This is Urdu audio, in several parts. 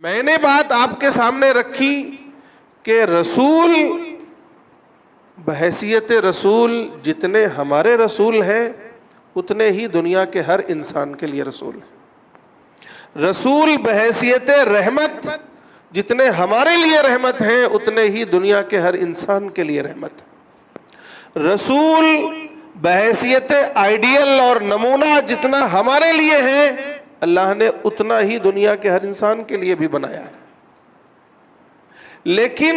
میں نے بات آپ کے سامنے رکھی کہ رسول بحیثیت رسول جتنے ہمارے رسول ہیں اتنے ہی دنیا کے ہر انسان کے لیے رسول ہیں. رسول بحیثیت رحمت جتنے ہمارے لیے رحمت ہیں اتنے ہی دنیا کے ہر انسان کے لیے رحمت. رسول بحیثیت آئیڈیل اور نمونہ جتنا ہمارے لیے ہیں اللہ نے اتنا ہی دنیا کے ہر انسان کے لیے بھی بنایا ہے. لیکن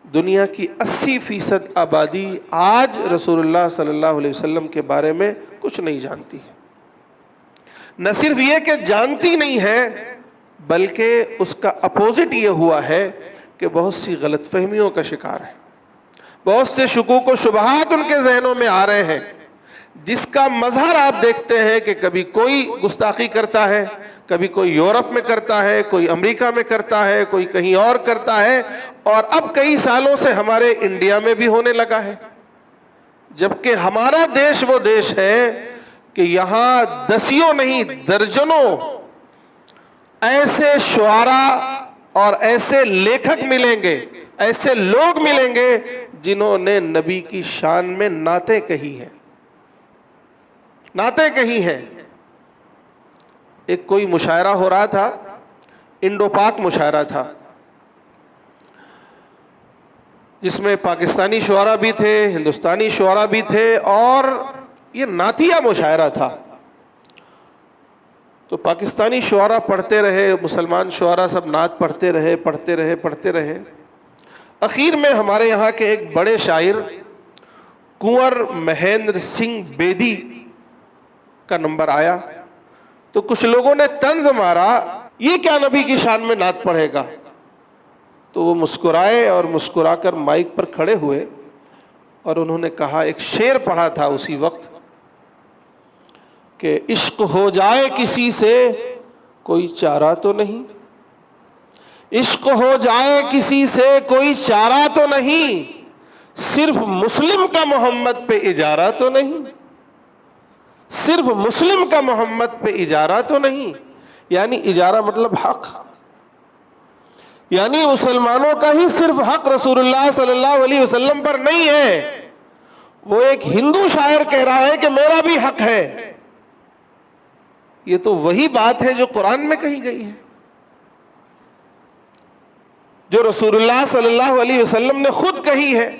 دنیا کی 80% آبادی آج رسول اللہ صلی اللہ علیہ وسلم کے بارے میں کچھ نہیں جانتی ہے. نہ صرف یہ کہ جانتی نہیں ہے بلکہ اس کا اپوزٹ یہ ہوا ہے کہ بہت سی غلط فہمیوں کا شکار ہے. بہت سے شکوک و شبہات ان کے ذہنوں میں آ رہے ہیں جس کا مظہر آپ دیکھتے ہیں کہ کبھی کوئی گستاخی کرتا ہے, کبھی کوئی یورپ میں کرتا ہے, کوئی امریکہ میں کرتا ہے, کوئی کہیں اور کرتا ہے, اور اب کئی سالوں سے ہمارے انڈیا میں بھی ہونے لگا ہے. جبکہ ہمارا دیش وہ دیش ہے کہ یہاں دسیوں نہیں درجنوں ایسے شعراء اور ایسے لیکھک ملیں گے, ایسے لوگ ملیں گے جنہوں نے نبی کی شان میں نعتیں کہی ہیں, نعتیں کہی ہیں. ایک کوئی مشاعرہ ہو رہا تھا, انڈو پاک مشاعرہ تھا, جس میں پاکستانی شعراء بھی تھے, ہندوستانی شعراء بھی تھے, اور یہ نعتیہ مشاعرہ تھا. تو پاکستانی شعراء پڑھتے رہے, مسلمان شعراء سب نعت پڑھتے رہے. اخیر میں ہمارے یہاں کے ایک بڑے شاعر کنور مہیندر سنگھ بیدی کا نمبر آیا تو کچھ لوگوں نے طنز مارا, یہ کیا نبی کی شان میں نعت پڑھے گا. تو وہ مسکرائے اور مسکرا کر مائک پر کھڑے ہوئے اور انہوں نے کہا, ایک شعر پڑھا تھا اسی وقت کہ عشق ہو جائے کسی سے کوئی چارہ تو نہیں, عشق ہو جائے کسی سے کوئی چارہ تو نہیں, صرف مسلم کا محمد پہ اجارہ تو نہیں, صرف مسلم کا محمد پہ اجارہ تو نہیں. یعنی اجارہ مطلب حق, یعنی مسلمانوں کا ہی صرف حق رسول اللہ صلی اللہ علیہ وسلم پر نہیں ہے. وہ ایک ہندو شاعر کہہ رہا ہے کہ میرا بھی حق ہے. یہ تو وہی بات ہے جو قرآن میں کہی گئی ہے, جو رسول اللہ صلی اللہ علیہ وسلم نے خود کہی ہے.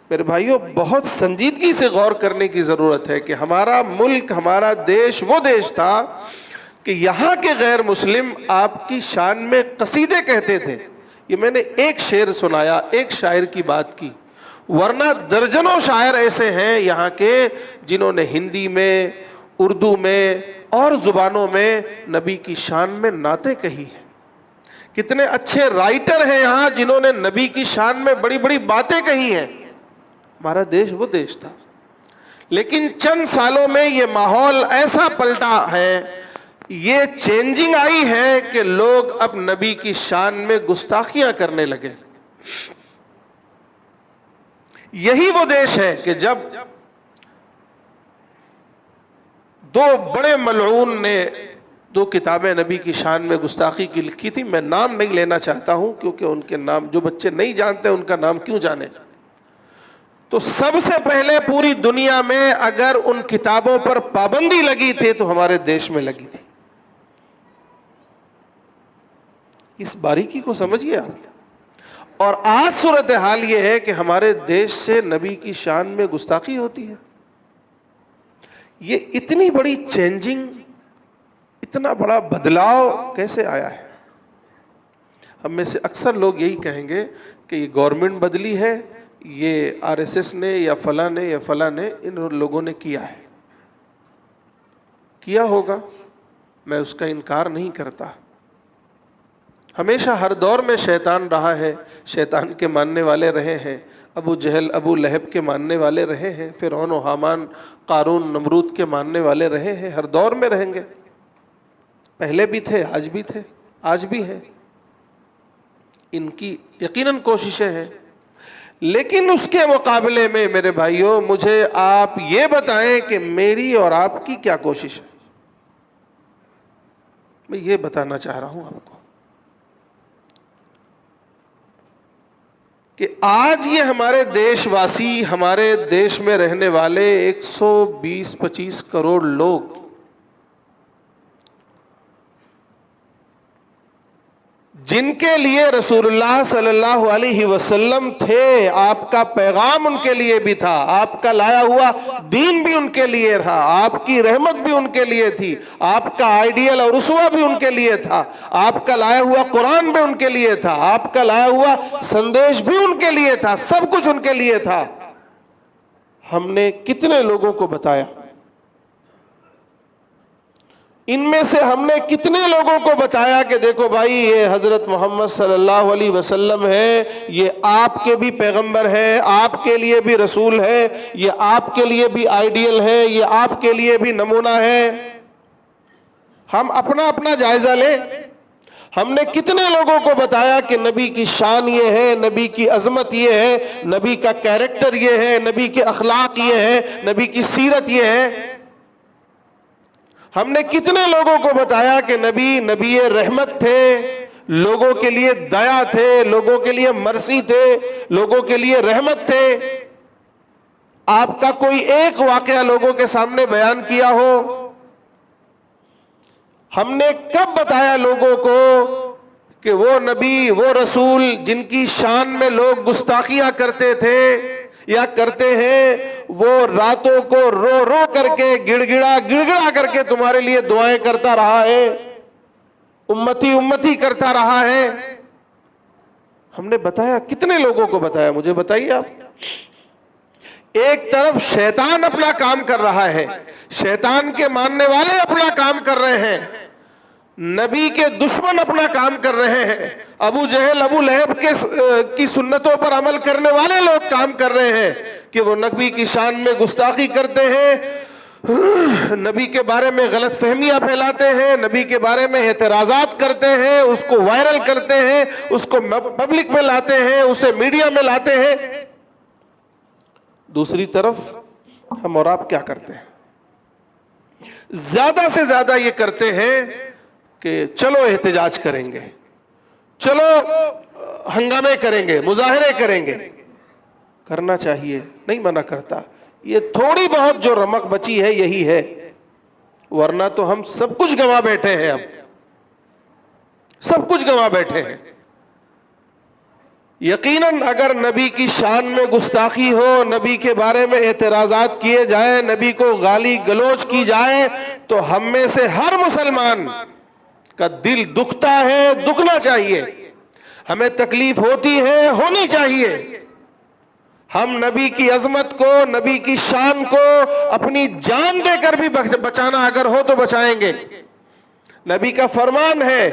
میرے بھائیوں, بہت سنجیدگی سے غور کرنے کی ضرورت ہے کہ ہمارا ملک, ہمارا دیش وہ دیش تھا کہ یہاں کے غیر مسلم آپ کی شان میں قصیدے کہتے تھے. یہ میں نے ایک شعر سنایا, ایک شاعر کی بات کی, ورنہ درجنوں شاعر ایسے ہیں یہاں کے جنہوں نے ہندی میں, اردو میں اور زبانوں میں نبی کی شان میں نعتیں کہی ہیں. کتنے اچھے رائٹر ہیں یہاں جنہوں نے نبی کی شان میں بڑی بڑی باتیں کہی ہیں. ہمارا دیش وہ دیش تھا. لیکن چند سالوں میں یہ ماحول ایسا پلٹا ہے, یہ چینجنگ آئی ہے کہ لوگ اب نبی کی شان میں گستاخیاں کرنے لگے. یہی وہ دیش ہے کہ جب دو بڑے ملعون نے دو کتابیں نبی کی شان میں گستاخی کی لکھی تھی, میں نام نہیں لینا چاہتا ہوں کیونکہ ان کے نام جو بچے نہیں جانتے ان کا نام کیوں جانے. تو سب سے پہلے پوری دنیا میں اگر ان کتابوں پر پابندی لگی تھی تو ہمارے دیش میں لگی تھی. اس باریکی کو سمجھیے آپ. اور آج صورتحال یہ ہے کہ ہمارے دیش سے نبی کی شان میں گستاخی ہوتی ہے. یہ اتنی بڑی چینجنگ, اتنا بڑا بدلاؤ کیسے آیا ہے؟ ہم میں سے اکثر لوگ یہی کہیں گے کہ یہ گورنمنٹ بدلی ہے, یہ آر ایس ایس نے یا فلاں نے ان لوگوں نے کیا ہے. کیا ہوگا, میں اس کا انکار نہیں کرتا. ہمیشہ ہر دور میں شیطان رہا ہے, شیطان کے ماننے والے رہے ہیں, ابو جہل ابو لہب کے ماننے والے رہے ہیں, فرعون و حامان قارون نمرود کے ماننے والے رہے ہیں, ہر دور میں رہیں گے. پہلے بھی تھے, آج بھی تھے, آج بھی ہیں. ان کی یقیناً کوششیں ہیں. لیکن اس کے مقابلے میں میرے بھائیوں مجھے آپ یہ بتائیں کہ میری اور آپ کی کیا کوشش ہے. میں یہ بتانا چاہ رہا ہوں آپ کو کہ آج یہ ہمارے دیش واسی، ہمارے دیش میں رہنے والے 120-25 کروڑ لوگ جن کے لیے رسول اللہ صلی اللہ علیہ وسلم تھے، آپ کا پیغام ان کے لیے بھی تھا، آپ کا لایا ہوا دین بھی ان کے لیے رہا، آپ کی رحمت بھی ان کے لیے تھی، آپ کا آئیڈیل اور اسوہ بھی ان کے لیے تھا، آپ کا لایا ہوا قرآن بھی ان کے لیے تھا، آپ کا لایا ہوا سندیش بھی ان کے لیے تھا، سب کچھ ان کے لیے تھا۔ ہم نے کتنے لوگوں کو بتایا؟ ان میں سے ہم نے کتنے لوگوں کو بتایا کہ دیکھو بھائی یہ حضرت محمد صلی اللہ علیہ وسلم ہے، یہ آپ کے بھی پیغمبر ہے، آپ کے لیے بھی رسول ہے، یہ آپ کے لیے بھی آئیڈیل ہے، یہ آپ کے لیے بھی نمونہ ہے۔ ہم اپنا اپنا جائزہ لیں، ہم نے کتنے لوگوں کو بتایا کہ نبی کی شان یہ ہے، نبی کی عظمت یہ ہے، نبی کا کیریکٹر یہ ہے، نبی کے اخلاق یہ ہے، نبی کی سیرت یہ ہے۔ ہم نے کتنے لوگوں کو بتایا کہ نبی رحمت تھے، لوگوں کے لیے دیا تھے، لوگوں کے لیے مرسی تھے، لوگوں کے لیے رحمت تھے۔ آپ کا کوئی ایک واقعہ لوگوں کے سامنے بیان کیا ہو؟ ہم نے کب بتایا لوگوں کو کہ وہ نبی، وہ رسول جن کی شان میں لوگ گستاخیاں کرتے تھے یا کرتے ہیں، وہ راتوں کو رو رو کر کے گڑ گڑا کر کے تمہارے لیے دعائیں کرتا رہا ہے، امتی امتی کرتا رہا ہے؟ ہم نے بتایا، کتنے لوگوں کو بتایا؟ مجھے بتائیے آپ۔ ایک طرف شیطان اپنا کام کر رہا ہے، شیطان کے ماننے والے اپنا کام کر رہے ہیں، نبی کے دشمن اپنا کام کر رہے ہیں، ابو جہل ابو لہب کی سنتوں پر عمل کرنے والے لوگ کام کر رہے ہیں کہ وہ نبی کی شان میں گستاخی کرتے ہیں، نبی کے بارے میں غلط فہمیاں پھیلاتے ہیں، نبی کے بارے میں اعتراضات کرتے ہیں، اس کو وائرل کرتے ہیں، اس کو پبلک میں لاتے ہیں، اسے میڈیا میں لاتے ہیں۔ دوسری طرف ہم اور آپ کیا کرتے ہیں؟ زیادہ سے زیادہ یہ کرتے ہیں کہ چلو احتجاج کریں گے، چلو ہنگامے کریں گے، مظاہرے کریں گے۔ کرنا چاہیے، نہیں منع کرتا، یہ تھوڑی بہت جو رمق بچی ہے یہی ہے، ورنہ تو ہم سب کچھ گنوا بیٹھے ہیں، اب سب کچھ گنوا بیٹھے ہیں۔ یقیناً اگر نبی کی شان میں گستاخی ہو، نبی کے بارے میں اعتراضات کیے جائیں، نبی کو گالی گلوچ کی جائے، تو ہم میں سے ہر مسلمان کا دل دکھتا ہے، دکھنا چاہیے، ہمیں تکلیف ہوتی ہے، ہونی چاہیے۔ ہم نبی کی عظمت کو، نبی کی شان کو اپنی جان دے کر بھی بچانا اگر ہو تو بچائیں گے۔ نبی کا فرمان ہے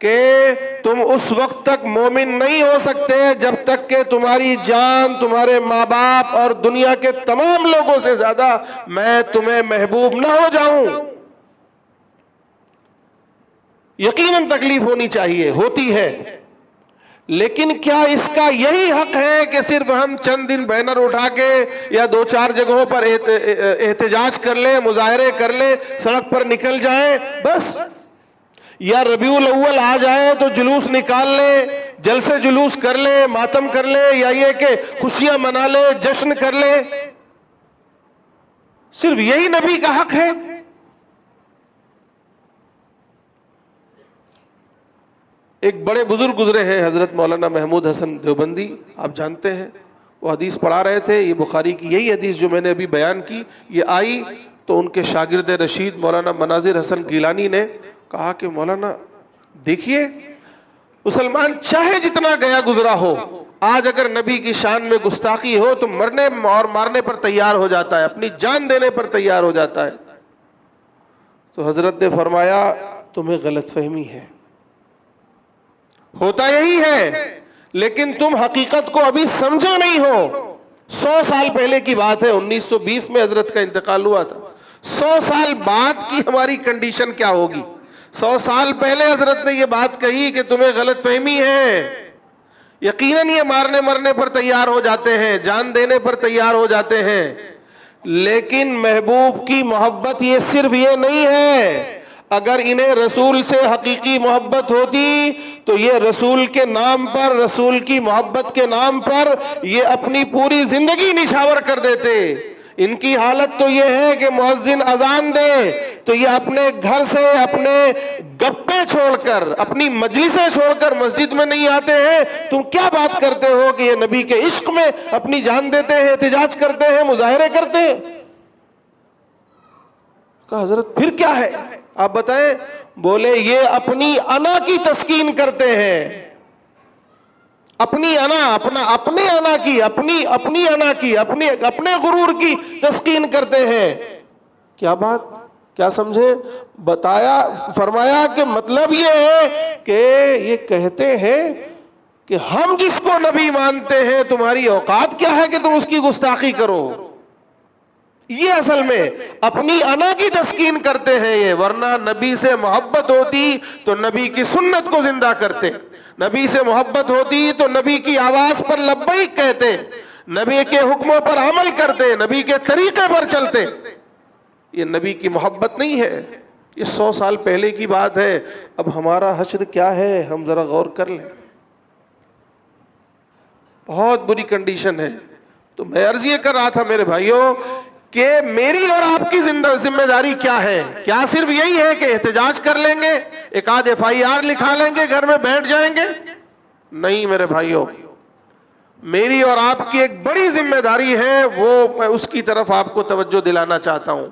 کہ تم اس وقت تک مومن نہیں ہو سکتے جب تک کہ تمہاری جان، تمہارے ماں باپ اور دنیا کے تمام لوگوں سے زیادہ میں تمہیں محبوب نہ ہو جاؤں۔ یقیناً تکلیف ہونی چاہیے، ہوتی ہے، لیکن کیا اس کا یہی حق ہے کہ صرف ہم چند دن بینر اٹھا کے یا 2-4 جگہوں پر احتجاج کر لیں، مظاہرے کر لیں، سڑک پر نکل جائیں بس؟ یا ربیع الاول آ جائے تو جلوس نکال لیں، جلسے جلوس کر لیں، ماتم کر لیں، یا یہ کہ خوشیاں منا لیں، جشن کر لیں؟ صرف یہی نبی کا حق ہے؟ ایک بڑے بزرگ گزرے ہیں، حضرت مولانا محمود حسن دیوبندی، آپ جانتے ہیں، وہ حدیث پڑھا رہے تھے، یہ بخاری کی یہی حدیث جو میں نے ابھی بیان کی یہ آئی تو ان کے شاگرد رشید مولانا مناظر حسن گیلانی نے کہا کہ مولانا دیکھیے، مسلمان چاہے جتنا گیا گزرا ہو، آج اگر نبی کی شان میں گستاخی ہو تو مرنے اور مارنے پر تیار ہو جاتا ہے، اپنی جان دینے پر تیار ہو جاتا ہے۔ تو حضرت نے فرمایا تمہیں غلط فہمی ہے، ہوتا یہی ہے، لیکن تم حقیقت کو ابھی سمجھے نہیں ہو۔ 100 سال پہلے کی بات ہے، 1920 میں حضرت کا انتقال ہوا تھا۔ 100 سال بعد کی ہماری کنڈیشن کیا ہوگی؟ 100 سال پہلے حضرت نے یہ بات کہی کہ تمہیں غلط فہمی ہے۔ یقیناً یہ مارنے مرنے پر تیار ہو جاتے ہیں، جان دینے پر تیار ہو جاتے ہیں، لیکن محبوب کی محبت یہ صرف یہ نہیں ہے۔ اگر انہیں رسول سے حقیقی محبت ہوتی تو یہ رسول کے نام پر، رسول کی محبت کے نام پر یہ اپنی پوری زندگی نچھاور کر دیتے۔ ان کی حالت تو یہ ہے کہ مؤذن اذان دے تو یہ اپنے گھر سے اپنے گپے چھوڑ کر، اپنی مجلسیں چھوڑ کر مسجد میں نہیں آتے ہیں۔ تم کیا بات کرتے ہو کہ یہ نبی کے عشق میں اپنی جان دیتے ہیں، احتجاج کرتے ہیں، مظاہرے کرتے ہیں؟ کہا حضرت پھر کیا ہے آپ بتائیں؟ بولے یہ اپنی انا کی تسکین کرتے ہیں، اپنی انا، اپنے انا کی، اپنی انا کی، اپنے غرور کی تسکین کرتے ہیں۔ کیا بات، کیا سمجھے؟ بتایا، فرمایا کہ مطلب یہ ہے کہ یہ کہتے ہیں کہ ہم جس کو نبی مانتے ہیں تمہاری اوقات کیا ہے کہ تم اس کی گستاخی کرو۔ یہ اصل میں اپنی انا کی تسکین کرتے ہیں یہ، ورنہ نبی سے محبت ہوتی تو نبی کی سنت کو زندہ کرتے، نبی سے محبت ہوتی تو نبی کی آواز پر لبیک کہتے، نبی کے حکموں پر عمل کرتے، نبی کے طریقے پر چلتے۔ یہ نبی کی محبت نہیں ہے، یہ 100 سال پہلے کی بات ہے۔ اب ہمارا حشر کیا ہے ہم ذرا غور کر لیں، بہت بری کنڈیشن ہے۔ تو میں عرض یہ کر رہا تھا میرے بھائیوں کہ میری اور آپ کی ذمہ داری کیا ہے؟ کیا صرف یہی ہے کہ احتجاج کر لیں گے، ایک آدھ FIR لکھا لیں گے، گھر میں بیٹھ جائیں گے؟ نہیں میرے بھائیوں، میری اور آپ کی ایک بڑی ذمہ داری ہے، وہ میں اس کی طرف آپ کو توجہ دلانا چاہتا ہوں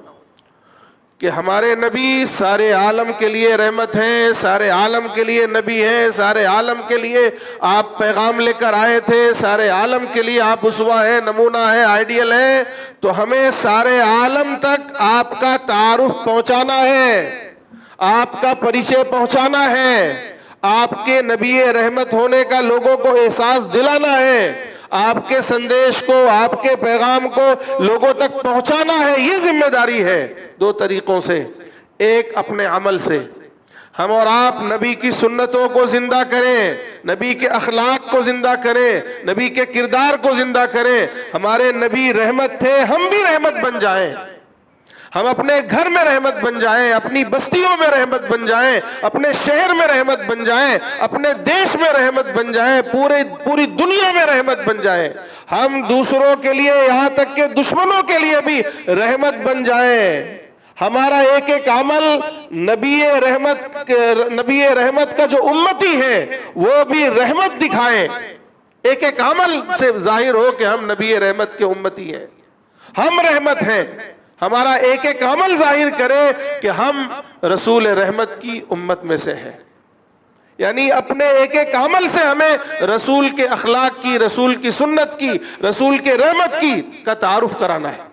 کہ ہمارے نبی سارے عالم کے لیے رحمت ہیں، سارے عالم کے لیے نبی ہیں، سارے عالم کے لیے آپ پیغام لے کر آئے تھے، سارے عالم کے لیے آپ اسوہ ہیں، نمونہ ہے، آئیڈیل ہے۔ تو ہمیں سارے عالم تک آپ کا تعارف پہنچانا ہے، آپ کا پریچے پہنچانا ہے، آپ کے نبی رحمت ہونے کا لوگوں کو احساس دلانا ہے، آپ کے سندیش کو، آپ کے پیغام کو لوگوں تک پہنچانا ہے۔ یہ ذمہ داری ہے، 2 طریقوں سے۔ ایک اپنے عمل سے، ہم اور آپ نبی کی سنتوں کو زندہ کریں، نبی کے اخلاق کو زندہ کریں، نبی کے کردار کو زندہ کریں۔ ہمارے نبی رحمت تھے، ہم بھی رحمت بن جائیں، ہم اپنے گھر میں رحمت بن جائیں، اپنی بستیوں میں رحمت بن جائیں، اپنے شہر میں رحمت بن جائیں، اپنے دیش میں رحمت بن جائیں، پوری دنیا میں رحمت بن جائیں۔ ہم دوسروں کے لیے، یہاں تک کہ دشمنوں کے لیے بھی رحمت بن جائیں۔ ہمارا ایک ایک عمل نبی رحمت کا جو امتی ہے وہ بھی رحمت دکھائیں، ایک ایک عمل سے ظاہر ہو کہ ہم نبی رحمت کے امتی ہیں، ہم رحمت ہیں۔ ہمارا ایک ایک عمل ظاہر کرے کہ ہم رسول رحمت کی امت میں سے ہیں، یعنی اپنے ایک ایک عمل سے ہمیں رسول کے اخلاق کی، رسول کی سنت کی، رسول کے رحمت کی کا تعارف کرانا ہے۔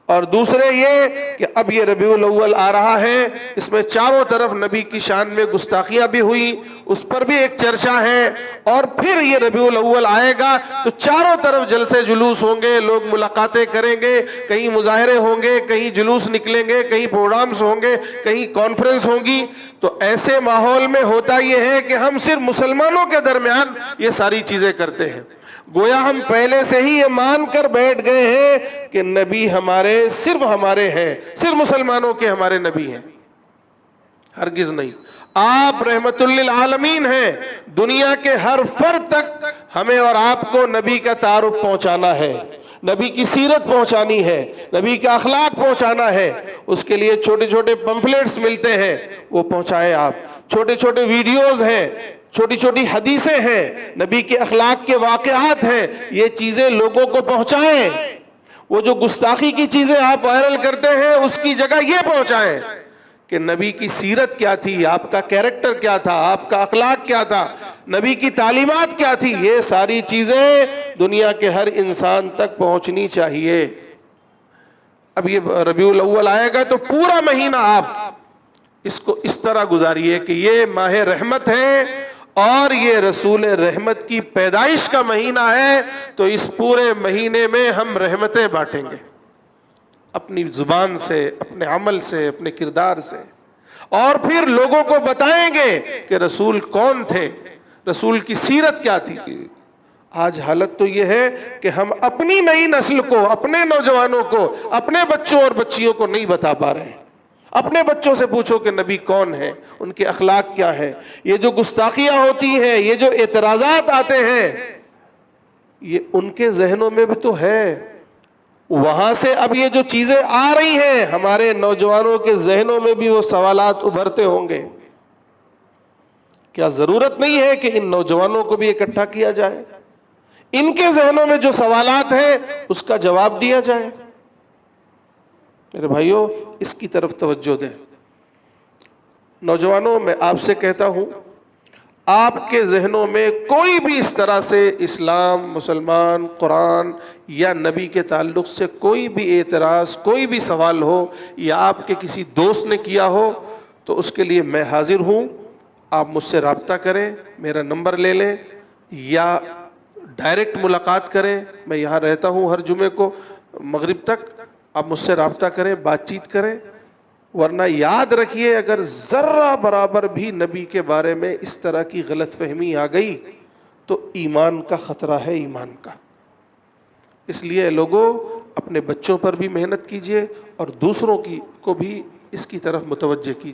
اور دوسرے یہ کہ اب یہ ربیع الاول آ رہا ہے، اس میں چاروں طرف نبی کی شان میں گستاخیاں بھی ہوئی، اس پر بھی ایک چرچا ہے۔ اور پھر یہ ربیع الاول آئے گا تو چاروں طرف جلسے جلوس ہوں گے، لوگ ملاقاتیں کریں گے، کہیں مظاہرے ہوں گے، کہیں جلوس نکلیں گے، کہیں پروگرامز ہوں گے، کہیں کانفرنس ہوں گی۔ تو ایسے ماحول میں ہوتا یہ ہے کہ ہم صرف مسلمانوں کے درمیان یہ ساری چیزیں کرتے ہیں، گویا ہم پہلے سے ہی یہ مان کر بیٹھ گئے ہیں کہ نبی ہمارے صرف ہمارے ہیں، صرف مسلمانوں کے ہمارے نبی ہیں۔ ہرگز نہیں، آپ رحمت للعالمین ہیں، دنیا کے ہر فرد تک ہمیں اور آپ کو نبی کا تعارف پہنچانا ہے، نبی کی سیرت پہنچانی ہے، نبی کا اخلاق پہنچانا ہے۔ اس کے لیے چھوٹے چھوٹے پمفلیٹس ملتے ہیں، وہ پہنچائیں آپ، چھوٹے چھوٹے ویڈیوز ہیں، چھوٹی چھوٹی حدیثیں ہیں، نبی کے اخلاق کے واقعات ہیں، یہ چیزیں لوگوں کو پہنچائیں۔ وہ جو گستاخی کی چیزیں آپ وائرل کرتے ہیں اس کی جگہ یہ پہنچائیں کہ نبی کی سیرت کیا تھی، آپ کا کیریکٹر کیا تھا، آپ کا اخلاق کیا تھا، نبی کی تعلیمات کیا تھی، یہ ساری چیزیں دنیا کے ہر انسان تک پہنچنی چاہیے۔ اب یہ ربیع الاول آئے گا تو پورا مہینہ آپ اس کو اس طرح گزاریے کہ یہ ماہ رحمت ہے اور یہ رسول رحمت کی پیدائش کا مہینہ ہے، تو اس پورے مہینے میں ہم رحمتیں بانٹیں گے، اپنی زبان سے، اپنے عمل سے، اپنے کردار سے، اور پھر لوگوں کو بتائیں گے کہ رسول کون تھے، رسول کی سیرت کیا تھی۔ آج حالت تو یہ ہے کہ ہم اپنی نئی نسل کو، اپنے نوجوانوں کو، اپنے بچوں اور بچیوں کو نہیں بتا پا رہے ہیں، اپنے بچوں سے پوچھو کہ نبی کون ہے، ان کے اخلاق کیا ہیں۔ یہ جو گستاخیاں ہوتی ہیں، یہ جو اعتراضات آتے ہیں، یہ ان کے ذہنوں میں بھی تو ہے۔ وہاں سے اب یہ جو چیزیں آ رہی ہیں، ہمارے نوجوانوں کے ذہنوں میں بھی وہ سوالات ابھرتے ہوں گے۔ کیا ضرورت نہیں ہے کہ ان نوجوانوں کو بھی اکٹھا کیا جائے، ان کے ذہنوں میں جو سوالات ہیں اس کا جواب دیا جائے؟ میرے بھائیوں، اس کی طرف توجہ دیں۔ نوجوانوں، میں آپ سے کہتا ہوں، آپ کے ذہنوں میں کوئی بھی اس طرح سے اسلام، مسلمان، قرآن یا نبی کے تعلق سے کوئی بھی اعتراض، کوئی بھی سوال ہو، یا آپ کے کسی دوست نے کیا ہو، تو اس کے لیے میں حاضر ہوں۔ آپ مجھ سے رابطہ کریں، میرا نمبر لے لیں، یا ڈائریکٹ ملاقات کریں۔ میں یہاں رہتا ہوں ہر جمعے کو مغرب تک، آپ مجھ سے رابطہ کریں، بات چیت کریں۔ ورنہ یاد رکھیے، اگر ذرہ برابر بھی نبی کے بارے میں اس طرح کی غلط فہمی آ گئی تو ایمان کا خطرہ ہے، ایمان کا۔ اس لیے لوگوں، اپنے بچوں پر بھی محنت کیجئے اور دوسروں کو بھی اس کی طرف متوجہ کیجئے۔